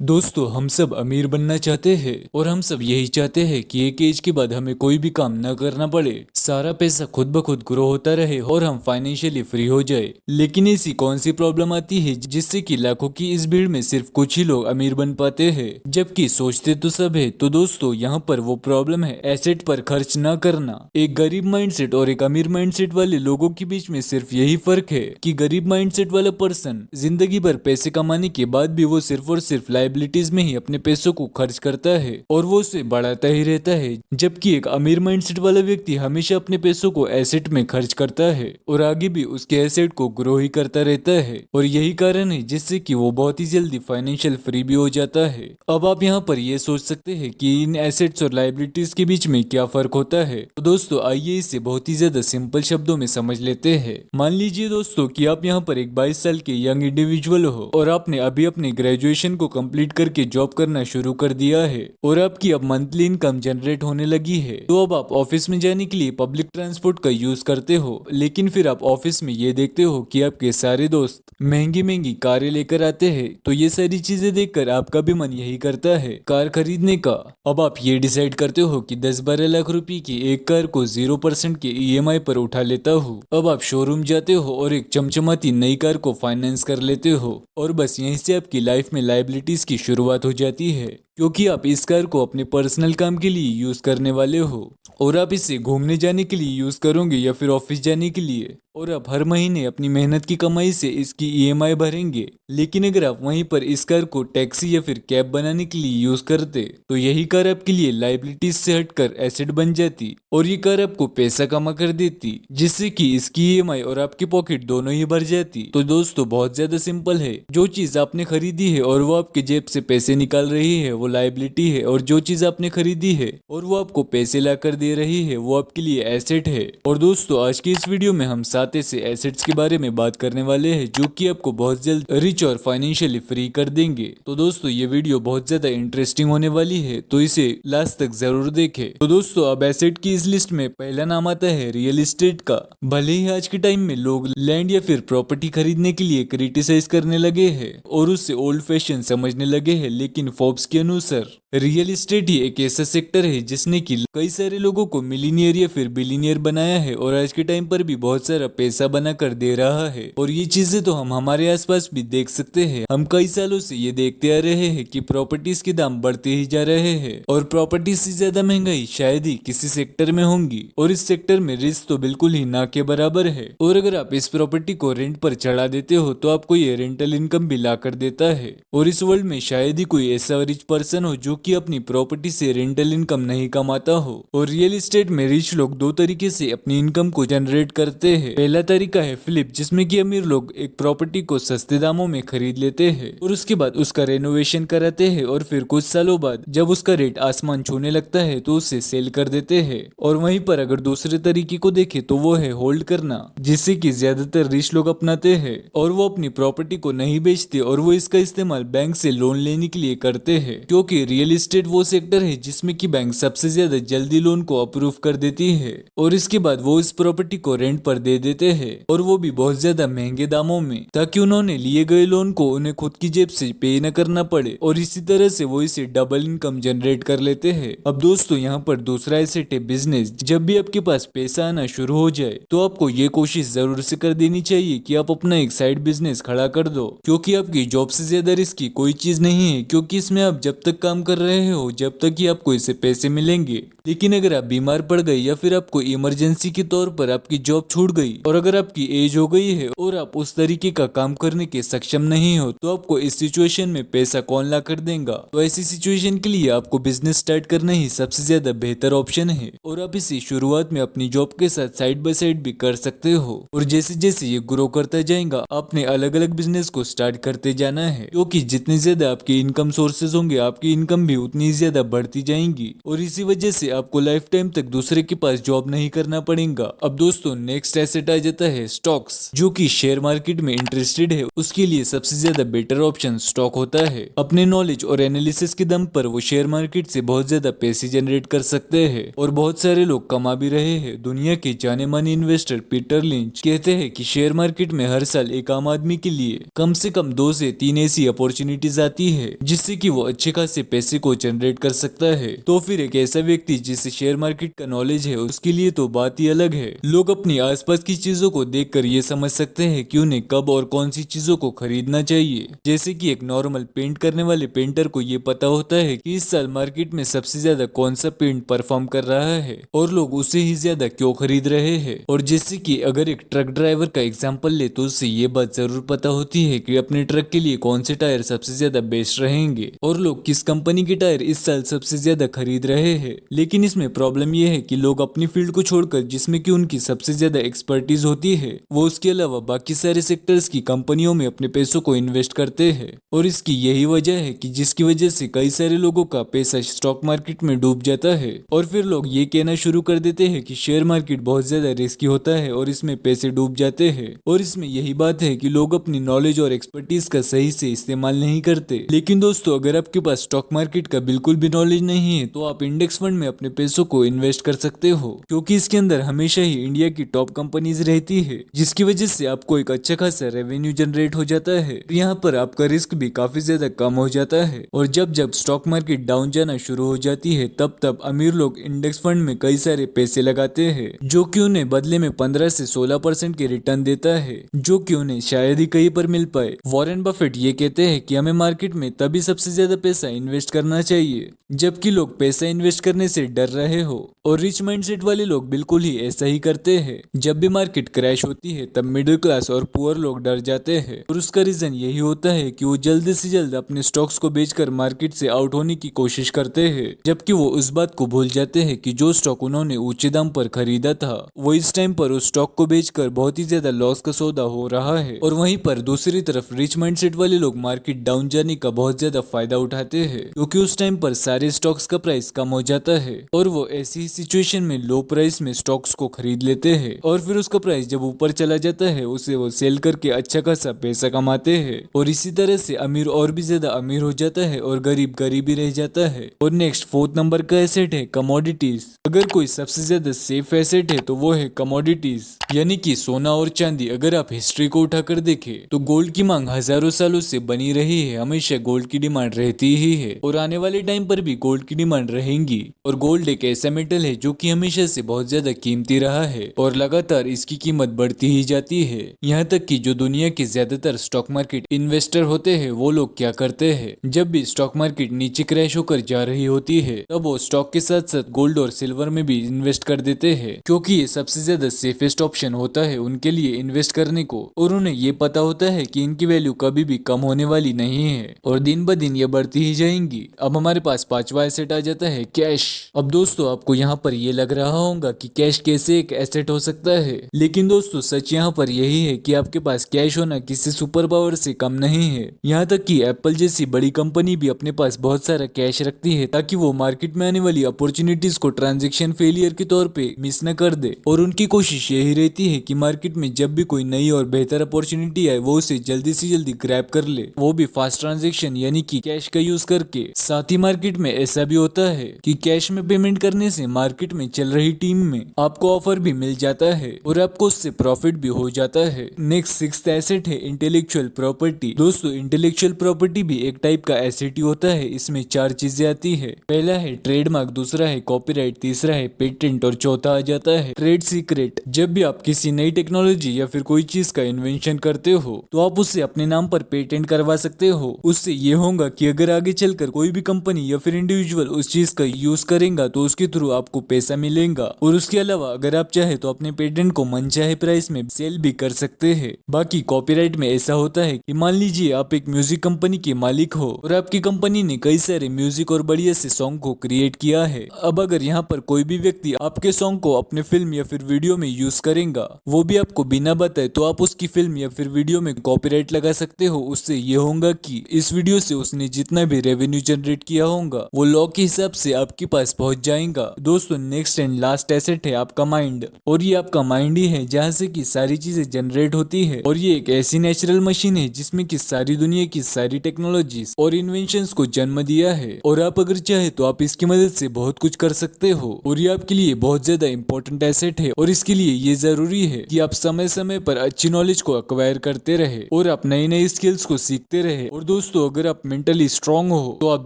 दोस्तों, हम सब अमीर बनना चाहते हैं और हम सब यही चाहते हैं कि एक एज के बाद हमें कोई भी काम न करना पड़े, सारा पैसा खुद ब खुद ग्रो होता रहे और हम फाइनेंशियली फ्री हो जाए। लेकिन ऐसी कौन सी प्रॉब्लम आती है जिससे कि लाखों की इस भीड़ में सिर्फ कुछ ही लोग अमीर बन पाते हैं, जबकि सोचते तो सब है। तो दोस्तों, यहाँ पर वो प्रॉब्लम है एसेट पर खर्च न करना। एक गरीब माइंडसेट और एक अमीर माइंडसेट वाले लोगों के बीच में सिर्फ यही फर्क है कि गरीब माइंडसेट वाला पर्सन जिंदगी भर पैसे कमाने के बाद भी वो सिर्फ और सिर्फ लाइबिलिटीज में ही अपने पैसों को खर्च करता है और वो उसे बढ़ाता ही रहता है, जबकि एक अमीर माइंडसेट वाला व्यक्ति हमेशा अपने पैसों को एसेट में खर्च करता है और आगे भी उसके एसेट को ग्रो ही करता रहता है। और यही कारण है जिससे कि वो बहुत ही जल्दी फाइनेंशियल फ्री भी हो जाता है। अब आप यहाँ पर ये सोच सकते हैं कि इन एसेट्स और लाइबिलिटीज के बीच में क्या फर्क होता है। तो दोस्तों, आइए इसे बहुत ही ज्यादा सिंपल शब्दों में समझ लेते हैं। मान लीजिए दोस्तों कि आप यहाँ पर एक 22 साल के यंग इंडिविजुअल हो और आपने अभी अपने ग्रेजुएशन को कंप्लीट करके जॉब करना शुरू कर दिया है और आपकी अब मंथली इनकम जनरेट होने लगी है। तो अब आप ऑफिस में जाने के लिए पब्लिक ट्रांसपोर्ट का यूज करते हो, लेकिन फिर आप ऑफिस में ये देखते हो कि आपके सारे दोस्त महंगी महंगी कारें लेकर आते हैं। तो ये सारी चीजें देखकर आपका भी मन यही करता है कार खरीदने का। अब आप ये डिसाइड करते हो कि 10-12 लाख रुपए की एक कार को 0% के ईएमआई पर उठा लेता हूँ। अब आप शोरूम जाते हो और एक चमचमाती नई कार को फाइनेंस कर लेते हो और बस यहीं से आपकी लाइफ में लाइबिलिटीज की शुरुआत हो जाती है, क्योंकि आप इस कार को अपने पर्सनल काम के लिए यूज करने वाले हो और आप इसे घूमने जाने के लिए यूज करोगे या फिर ऑफिस जाने के लिए, और आप हर महीने अपनी मेहनत की कमाई से इसकी ईएमआई भरेंगे। लेकिन अगर आप वहीं पर इस कार को टैक्सी या फिर कैब बनाने के लिए यूज करते तो यही कार आपके लिए लाइबिलिटीज से हटकर एसेट बन जाती और ये कार आपको पैसा कमा कर देती, जिससे कि इसकी ईएमआई और आपकी पॉकेट दोनों ही भर जाती। तो दोस्तों, बहुत ज्यादा सिंपल है। जो चीज आपने खरीदी है और वो आपके जेब से पैसे निकाल रही है वो लाइबिलिटी है, और जो चीज आपने खरीदी है और वो आपको पैसे ला कर दे रही है वो आपके लिए एसेट है। और दोस्तों, आज की इस वीडियो में हम 7 ऐसे एसेट्स के बारे में बात करने वाले हैं जो कि आपको बहुत जल्द रिच और फाइनेंशियली फ्री कर देंगे। तो दोस्तों, ये वीडियो बहुत ज्यादा इंटरेस्टिंग होने वाली है, तो इसे लास्ट तक जरूर देखें। तो दोस्तों, अब एसेट की इस लिस्ट में पहला नाम आता है रियल एस्टेट का। भले ही आज के टाइम में लोग लैंड या फिर प्रॉपर्टी खरीदने के लिए क्रिटिसाइज करने लगे हैं और उससे ओल्ड फैशन समझने लगे हैं, लेकिन फोर्ब्स के अनुसार रियल एस्टेट ही एक ऐसा सेक्टर है जिसने कि कई सारे लोगों को मिलीनियर या फिर बिलीनियर बनाया है और आज के टाइम पर भी बहुत सारा पैसा बना कर दे रहा है। और ये चीजें तो हम हमारे आसपास भी देख सकते हैं। हम कई सालों से ये देखते आ रहे हैं कि प्रॉपर्टीज के दाम बढ़ते ही जा रहे हैं और प्रॉपर्टी से ज्यादा महंगाई शायद ही किसी सेक्टर में होंगी, और इस सेक्टर में रिस्क तो बिल्कुल ही ना के बराबर है। और अगर आप इस प्रॉपर्टी को रेंट पर चढ़ा देते हो तो आपको ये रेंटल इनकम भी ला कर देता है। और इस वर्ल्ड में शायद ही कोई ऐसा रिच पर्सन हो जो कि अपनी प्रॉपर्टी से रेंटल इनकम नहीं कमाता हो। और रियल एस्टेट में रिच लोग दो तरीके से अपनी इनकम को जनरेट करते हैं। पहला तरीका है फ्लिप, जिसमें कि अमीर लोग एक प्रॉपर्टी को सस्ते दामों में खरीद लेते हैं और उसके बाद उसका रेनोवेशन कराते हैं और फिर कुछ सालों बाद जब उसका रेट आसमान छूने लगता है तो उसे सेल कर देते हैं। और वहीं पर अगर दूसरे तरीके को देखें तो वो है होल्ड करना, जिससे कि ज्यादातर रिच लोग अपनाते हैं और वो अपनी प्रॉपर्टी को नहीं बेचते और वो इसका इस्तेमाल बैंक से लोन लेने के लिए करते हैं, क्योंकि रियल एस्टेट वो सेक्टर है जिसमें कि बैंक सबसे ज्यादा जल्दी लोन को अप्रूव कर देती है और इसके बाद वो इस प्रॉपर्टी को रेंट पर दे देते हैं, और वो भी बहुत ज्यादा महंगे दामों में, ताकि उन्होंने लिए गए लोन को उन्हें खुद की जेब से पे न करना पड़े। और इसी तरह से वो इसे डबल इनकम जनरेट कर लेते हैं। अब दोस्तों, यहाँ पर दूसरा एसेट है बिजनेस। जब भी आपके पास पैसा आना शुरू हो जाए तो आपको ये कोशिश जरूर से कर देनी चाहिए कि आप अपना एक साइड बिजनेस खड़ा कर दो, क्योंकि आपकी जॉब से ज्यादा रिस्की कोई चीज नहीं है, क्योंकि इसमें आप जब तक काम कर रहे हो जब तक ही आपको इससे पैसे मिलेंगे। लेकिन अगर आप बीमार पड़ गए या फिर आपको इमरजेंसी के तौर पर आपकी जॉब छूट गई और अगर आपकी एज हो गई है और आप उस तरीके का काम करने के सक्षम नहीं हो, तो आपको इस सिचुएशन में पैसा कौन ला कर देगा। तो ऐसी सिचुएशन के लिए आपको बिजनेस स्टार्ट करना ही सबसे ज्यादा बेहतर ऑप्शन है, और आप इसे शुरुआत में अपनी जॉब के साथ साइड बाय साइड भी कर सकते हो। और जैसे जैसे ये ग्रो करता जाएगा आपने अलग अलग बिजनेस को स्टार्ट करते जाना है, क्योंकि जितने ज्यादा आपके इनकम सोर्सेज होंगे आपकी इनकम भी उतनी ज्यादा बढ़ती जाएंगी। और इसी वजह से आपको लाइफ टाइम तक दूसरे के पास जॉब नहीं करना पड़ेगा। अब दोस्तों नेक्स्ट एसेट आ जाता है स्टॉक्स, जो कि शेयर मार्केट में इंटरेस्टेड है उसके लिए सबसे ज्यादा बेटर ऑप्शन स्टॉक होता है। अपने नॉलेज और एनालिसिस के दम पर वो शेयर मार्केट से बहुत ज्यादा पैसे जनरेट कर सकते हैं और बहुत सारे लोग कमा भी रहे हैं। दुनिया के जाने माने इन्वेस्टर पीटर लिंच कहते हैं कि शेयर मार्केट में हर साल एक आम आदमी के लिए कम से कम 2 से 3 ऐसी अपॉर्चुनिटीज आती है जिससे कि वो अच्छे खासे पैसे को जनरेट कर सकता है। तो फिर एक ऐसा व्यक्ति जिसे शेयर मार्केट का नॉलेज है उसके लिए तो बात ही अलग है। लोग अपनी आसपास की चीजों को देखकर ये समझ सकते हैं कि उन्हें कब और कौन सी चीजों को खरीदना चाहिए। जैसे कि एक नॉर्मल पेंट करने वाले पेंटर को ये पता होता है कि इस साल मार्केट में सबसे ज्यादा कौन सा पेंट परफॉर्म कर रहा है और लोग उसे ही ज्यादा क्यों खरीद रहे हैं। और जैसे कि अगर एक ट्रक ड्राइवर का एग्जाम्पल ले तो उससे ये बात जरूर पता होती है कि अपने ट्रक के लिए कौन से टायर सबसे ज्यादा बेस्ट रहेंगे और लोग किस कंपनी के टायर इस साल सबसे ज्यादा खरीद रहे हैं। लेकिन इसमें प्रॉब्लम यह है कि लोग अपनी फील्ड को छोड़कर जिसमें कि उनकी सबसे ज्यादा एक्सपर्टीज होती है वो उसके अलावा बाकी सारे सेक्टर्स की कंपनियों में अपने पैसों को इन्वेस्ट करते हैं। और इसकी यही वजह है कि जिसकी वजह से कई सारे लोगों का पैसा स्टॉक मार्केट में डूब जाता है और फिर लोग ये कहना शुरू कर देते हैं कि शेयर मार्केट बहुत ज्यादा रिस्की होता है और इसमें पैसे डूब जाते हैं। और इसमें यही बात है कि लोग अपनी नॉलेज और एक्सपर्टीज का सही से इस्तेमाल नहीं करते। लेकिन दोस्तों अगर आपके पास स्टॉक मार्केट का बिल्कुल भी नॉलेज नहीं है तो आप इंडेक्स फंड में अपने पैसों को इन्वेस्ट कर सकते हो, क्योंकि इसके अंदर हमेशा ही इंडिया की टॉप कंपनीज रहती है जिसकी वजह से आपको एक अच्छा खासा रेवेन्यू जनरेट हो जाता है। यहाँ पर आपका रिस्क भी काफी ज्यादा कम हो जाता है। और जब जब स्टॉक मार्केट डाउन जाना शुरू हो जाती है तब तब अमीर लोग इंडेक्स फंड में कई सारे पैसे लगाते हैं जो कि उन्हें बदले में 15 से 16% के रिटर्न देता है, जो कि उन्हें शायद ही कहीं पर मिल पाए। वॉरेन बफेट ये कहते हैं कि हमें मार्केट में तभी सबसे ज्यादा पैसा इन्वेस्ट करना चाहिए जबकि लोग पैसा इन्वेस्ट करने से डर रहे हो। और रिच माइंडसेट वाले लोग बिल्कुल ही ऐसा ही करते हैं। जब भी मार्केट क्रैश होती है तब मिडिल क्लास और पुअर लोग डर जाते हैं और उसका रीजन यही होता है कि वो जल्द से जल्द अपने स्टॉक्स को बेचकर मार्केट से आउट होने की कोशिश करते हैं, जबकि वो उस बात को भूल जाते हैं कि जो स्टॉक उन्होंने ऊंचे दाम पर खरीदा था वो इस टाइम पर उस स्टॉक को बेचकर बहुत ही ज्यादा लॉस का सौदा हो रहा है। और वहीं पर दूसरी तरफ रिच माइंडसेट वाले लोग मार्केट डाउन जाने का बहुत ज्यादा फायदा उठाते हैं, क्योंकि उस टाइम पर सारे स्टॉक्स का प्राइस कम हो जाता है और वो ऐसी सिचुएशन में लो प्राइस में स्टॉक्स को खरीद लेते हैं और फिर उसका प्राइस जब ऊपर चला जाता है उसे वो सेल करके अच्छा खासा पैसा कमाते हैं। और इसी तरह से अमीर और भी ज्यादा अमीर हो जाता है और गरीब गरीब ही रह जाता है। और नेक्स्ट 4th नंबर का एसेट है कमोडिटीज। अगर कोई सबसे ज्यादा सेफ एसेट है तो वो है कमोडिटीज, यानी कि सोना और चांदी। अगर आप हिस्ट्री को उठाकर देखें तो गोल्ड की मांग हजारों सालों से बनी रही है, हमेशा गोल्ड की डिमांड रहती ही है और आने वाले टाइम पर भी गोल्ड की डिमांड रहेंगी। और गोल्ड एक ऐसा मेटल है जो कि हमेशा से बहुत ज्यादा कीमती रहा है और लगातार इसकी कीमत बढ़ती ही जाती है। यहाँ तक कि जो दुनिया के ज्यादातर स्टॉक मार्केट इन्वेस्टर होते हैं वो लोग क्या करते हैं, जब भी स्टॉक मार्केट नीचे क्रैश होकर जा रही होती है तब वो स्टॉक के साथ साथ गोल्ड और सिल्वर में भी इन्वेस्ट कर देते हैं, क्योंकि ये सबसे ज्यादा सेफेस्ट ऑप्शन होता है उनके लिए इन्वेस्ट करने को। और उन्हें ये पता होता है कि इनकी वैल्यू कभी भी कम होने वाली नहीं है और दिन ब दिन ये बढ़ती ही जाएंगी। अब हमारे पास 5वां एसेट आ जाता है कैश। अब दोस्तों आपको यहाँ पर ये लग रहा होगा कि कैश कैसे एक एसेट हो सकता है, लेकिन दोस्तों सच यहाँ पर यही है कि आपके पास कैश होना किसी सुपर पावर से कम नहीं है। यहाँ तक कि एप्पल जैसी बड़ी कंपनी भी अपने पास बहुत सारा कैश रखती है ताकि वो मार्केट में आने वाली अपॉर्चुनिटीज को ट्रांजैक्शन फेलियर के तौर पे मिस न कर दे। और उनकी कोशिश यही रहती है कि मार्केट में जब भी कोई नई और बेहतर अपॉर्चुनिटी आए वो उसे जल्दी से जल्दी ग्रैब कर ले, वो भी फास्ट ट्रांजैक्शन यानी कि कैश का यूज करके। साथ ही मार्केट में ऐसा भी होता है कि कैश में पेमेंट करने से मार्केट में चल रही टीम में आपको ऑफर भी मिल जाता है और आपको उससे प्रॉफिट भी हो जाता है। नेक्स्ट 6th एसेट है इंटेलेक्चुअल प्रॉपर्टी। दोस्तों इंटेलेक्चुअल प्रॉपर्टी भी एक टाइप का एसेट ही होता है। इसमें 4 चीजें आती है। पहला है ट्रेडमार्क, दूसरा है कॉपीराइट, तीसरा है पेटेंट और चौथा आ जाता है ट्रेड सीक्रेट। जब भी आप किसी नई टेक्नोलॉजी या फिर कोई चीज का इन्वेंशन करते हो तो आप उससे अपने नाम पर पेटेंट करवा सकते हो। उससे ये होगा कि अगर आगे चलकर कोई भी कंपनी या फिर इंडिविजुअल उस चीज का यूज करेगा तो उसके थ्रू आपको पैसा मिलेगा। और उसके अलावा अगर आप चाहे तो अपने पेटेंट को मनचाहे प्राइस में सेल भी कर सकते हैं। बाकी कॉपीराइट में ऐसा होता है कि मान लीजिए आप एक म्यूजिक कंपनी के मालिक हो और आपकी कंपनी ने कई सारे म्यूजिक और बढ़िया से सॉन्ग को क्रिएट किया है। अब अगर यहाँ पर कोई भी व्यक्ति आपके सॉन्ग को अपने फिल्म या फिर वीडियो में यूज करेगा, वो भी आपको बिना बताए, तो आप उसकी फिल्म या फिर वीडियो में कॉपीराइट लगा सकते हो। उससे ये होगा कि इस वीडियो से उसने जितना भी रेवेन्यू जनरेट किया होगा वो लॉ के हिसाब से आपके पास पहुंच जाएगा। दोस्तों नेक्स्ट एंड लास्ट एसेट है आपका माइंड, और ये आपका माइंड ही है जहाँ से कि सारी चीजें जनरेट होती है। और ये एक ऐसी नेचुरल मशीन है जिसमें कि सारी दुनिया की सारी टेक्नोलॉजीज और इन्वेंशंस को जन्म दिया है। और आप अगर चाहे तो आप इसकी मदद से बहुत कुछ कर सकते हो, और ये आपके लिए बहुत ज्यादा इंपॉर्टेंट एसेट है। और इसके लिए ये जरूरी है कि आप समय समय पर अच्छी नॉलेज को अक्वायर करते रहे और आप नई नई स्किल्स को सीखते रहे। और दोस्तों अगर आप मेंटली स्ट्रांग हो तो आप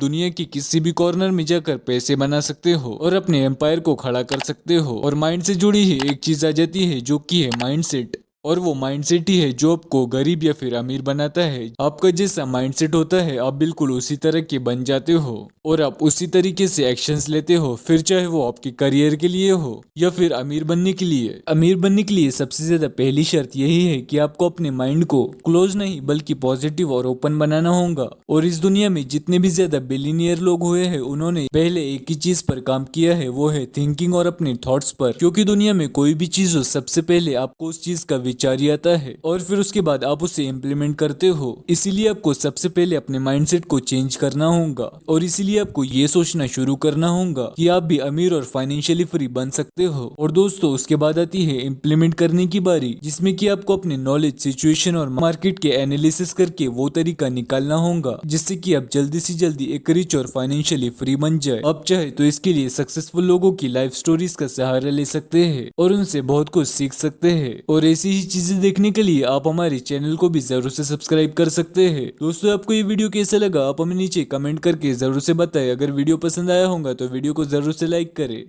दुनिया की किसी भी कॉर्नर में जाकर पैसे बना सकते हो और अपने एम्पायर को खड़ा कर सकते हो। और माइंड से जुड़ी ही एक चीज आ जाती है जो कि है माइंडसेट, और वो माइंडसेट ही है जो आपको गरीब या फिर अमीर बनाता है। आपका जैसा माइंडसेट होता है आप बिल्कुल उसी तरह के बन जाते हो और आप उसी तरीके से एक्शंस लेते हो, फिर चाहे वो आपके करियर के लिए हो या फिर अमीर बनने के लिए। अमीर बनने के लिए सबसे ज्यादा पहली शर्त यही है कि आपको अपने माइंड को क्लोज नहीं बल्कि पॉजिटिव और ओपन बनाना होगा। और इस दुनिया में जितने भी ज्यादा बिलियनियर लोग हुए हैं उन्होंने पहले एक ही चीज पर काम किया है, वो है थिंकिंग और अपने थॉट्स पर। क्योंकि दुनिया में कोई भी चीज हो सबसे पहले आपको उस चीज का विचार ही आता है और फिर उसके बाद आप उसे इम्प्लीमेंट करते हो। इसीलिए आपको सबसे पहले अपने माइंडसेट को चेंज करना होगा और इसीलिए आपको ये सोचना शुरू करना होगा कि आप भी अमीर और फाइनेंशियली फ्री बन सकते हो। और दोस्तों उसके बाद आती है इम्प्लीमेंट करने की बारी, जिसमें कि आपको अपने नॉलेज, सिचुएशन और मार्केट के एनालिसिस करके वो तरीका निकालना होगा जिससे कि आप जल्दी से जल्दी एक रिच और फाइनेंशियली फ्री बन जाए। आप चाहे तो इसके लिए सक्सेसफुल लोगों की लाइफ स्टोरीज का सहारा ले सकते हैं और उनसे बहुत कुछ सीख सकते हैं। और ऐसी ही चीजें देखने के लिए आप हमारे चैनल को भी जरूर से सब्सक्राइब कर सकते हैं। दोस्तों आपको ये वीडियो कैसा लगा आप हमें नीचे कमेंट करके जरूर से बताएं। अगर वीडियो पसंद आया होगा तो वीडियो को जरूर से लाइक करें।